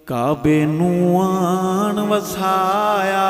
ਕਾਬੇ ਨੂੰ ਆਣ ਵਸਾਇਆ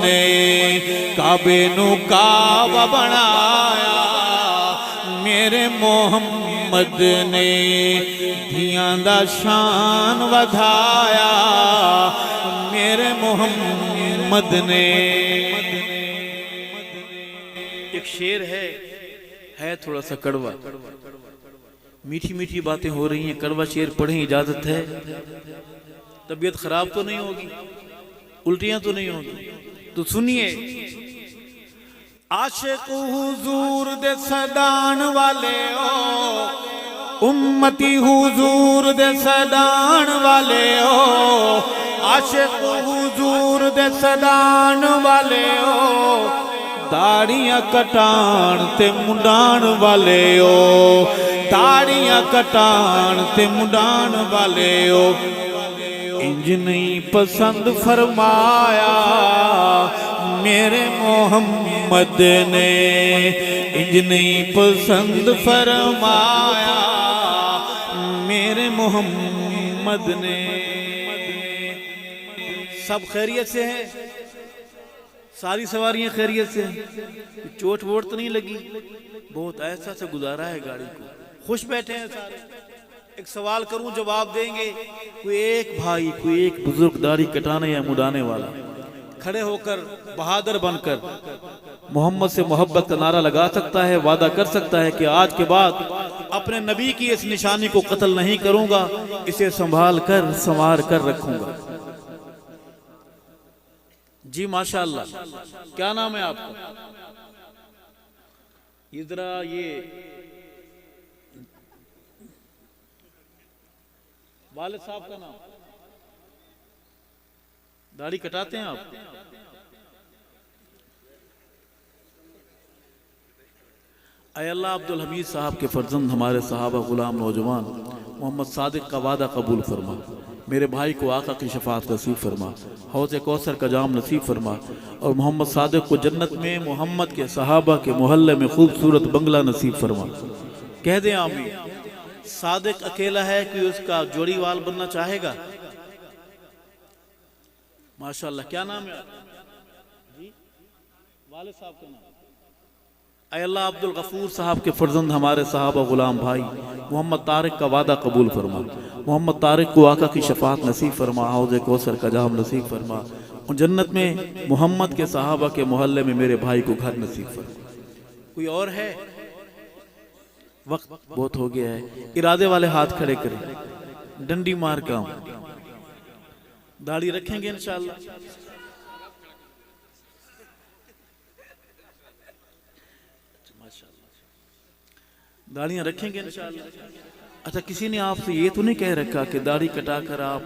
ਨੇ ਕਾਬੇ ਨੂੰ ਕਾਬਾ ਬਣਾਇਆ ਮੇਰੇ ਮੁਹੰਮਦ ਨੇ ਧੀਆਂ ਦਾ ਸ਼ਾਨ ਵਧਾਇਆ ਮੇਰੇ ਮੁਹੰਮਦ ਨੇ ایک شعر ہے تھوڑا سا کڑوا میٹھی میٹھی باتیں ہو رہی ہیں کڑوا شعر پڑھیں اجازت ہے طبیعت خراب تو نہیں ہوگی الٹیاں تو نہیں ہوگی تو سنیے عاشق حضور دے سدان والے او امتی حضور دے سدان والے او عاشق حضور دے سدان والے او داڑیاں کٹان تے منڈان والے او داڑیاں کٹان تے منڈان والے او انج نہیں پسند فرمایا میرے محمد نے انج نہیں پسند فرمایا میرے محمد نے سب خیریت سے ہیں ساری سواریاں خیریت سے چوٹ ووٹ تو نہیں لگی بہت ایسا سے گزارا ہے گاڑی کو خوش بیٹھے ہیں سارے ایک سوال کروں جواب دیں گے کوئی ایک بھائی کوئی ایک بزرگ داڑھی کٹانے یا مڈانے والا کھڑے ہو کر بہادر بن کر محمد سے محبت کا نعرہ لگا سکتا ہے وعدہ کر سکتا ہے کہ آج کے بعد اپنے نبی کی اس نشانی کو قتل نہیں کروں گا اسے سنبھال کر سنوار کر رکھوں گا جی ماشاءاللہ کیا نام ہے آپ کا ادھرا یہ والد صاحب کا نام داڑھی کٹاتے ہیں آپ اے اللہ عبدالحمید صاحب کے فرزند ہمارے صحابہ غلام نوجوان محمد صادق کا وعدہ قبول فرما میرے بھائی کو آقا کی شفاعت نصیب فرما حوض کوثر کا جام نصیب فرما اور محمد صادق کو جنت میں محمد کے صحابہ کے محلے میں خوبصورت بنگلہ نصیب فرما کہہ دیں آمین صادق اکیلا ہے کہ اس کا جوڑی وال بننا چاہے گا ماشاءاللہ کیا نام ہے جی والد صاحب کا نام اے اللہ عبدالغفور صاحب کے فرزند ہمارے صحابہ غلام بھائی محمد طارق کا وعدہ قبول فرما محمد طارق کو آقا کی شفاعت نصیب فرما حوض کوثر کا جام نصیب فرما اور جنت میں محمد کے صحابہ کے محلے میں میرے بھائی کو گھر نصیب فرما کوئی اور ہے وقت بہت ہو گیا ہے ارادے والے ہاتھ کھڑے کریں ڈنڈی مار کام داڑھی رکھیں گے انشاءاللہ داڑیاں رکھیں گے انشاءاللہ اچھا کسی نے آپ سے یہ تو نہیں کہہ رکھا کہ داڑھی کٹا کر آپ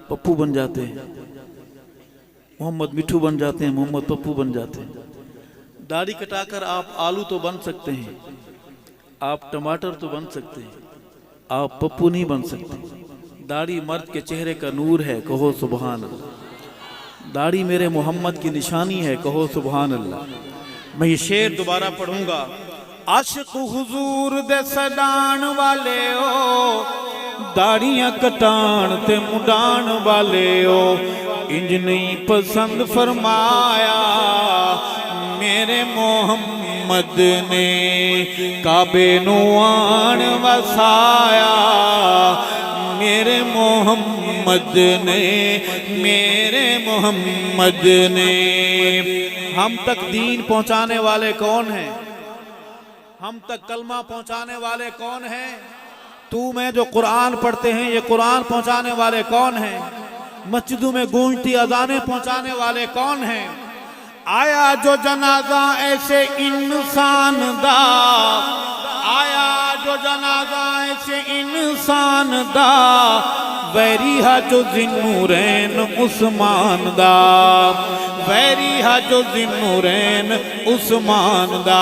پپو بن جاتے ہیں محمد مٹھو بن جاتے ہیں محمد پپو بن جاتے ہیں داڑھی کٹا کر آپ آلو تو بن سکتے ہیں آپ ٹماٹر تو بن سکتے ہیں آپ پپو نہیں بن سکتے داڑھی مرد کے چہرے کا نور ہے کہو سبحان اللہ داڑھی میرے محمد کی نشانی ہے کہو سبحان اللہ میں یہ شعر دوبارہ پڑھوں گا عاشق حضور دے سدان والے او داڑیاں کٹان تے مڈان والے او انج نہیں پسند فرمایا میرے محمد نے کعبے نو آن وسایا میرے محمد نے میرے محمد نے ہم تک دین پہنچانے والے کون ہیں ہم تک کلمہ پہنچانے والے کون ہیں تو میں جو قرآن پڑھتے ہیں یہ قرآن پہنچانے والے کون ہیں مسجدوں میں گونجتی اذانیں پہنچانے والے کون ہیں آیا جو جنازہ ایسے انسان دا آیا جو جنازہ ایسے انسان دا ویری ہا جو ذنورین عثمان دا ویری ہا جو ذنورین عثمان دا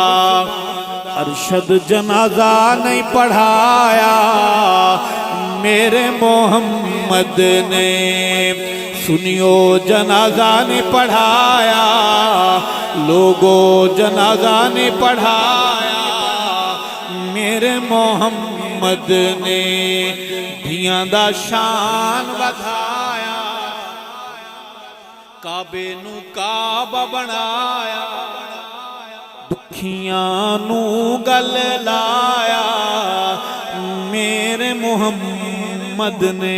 ارشد جنازہ نہیں پڑھایا میرے محمد نے سنیو جنازہ نے پڑھایا لوگو جنازہ نے پڑھایا میرے محمد نے دھیاں دا شان بدھایا کعبے نو کعبہ بنایا دکھیاں نو گل لایا میرے محمد نے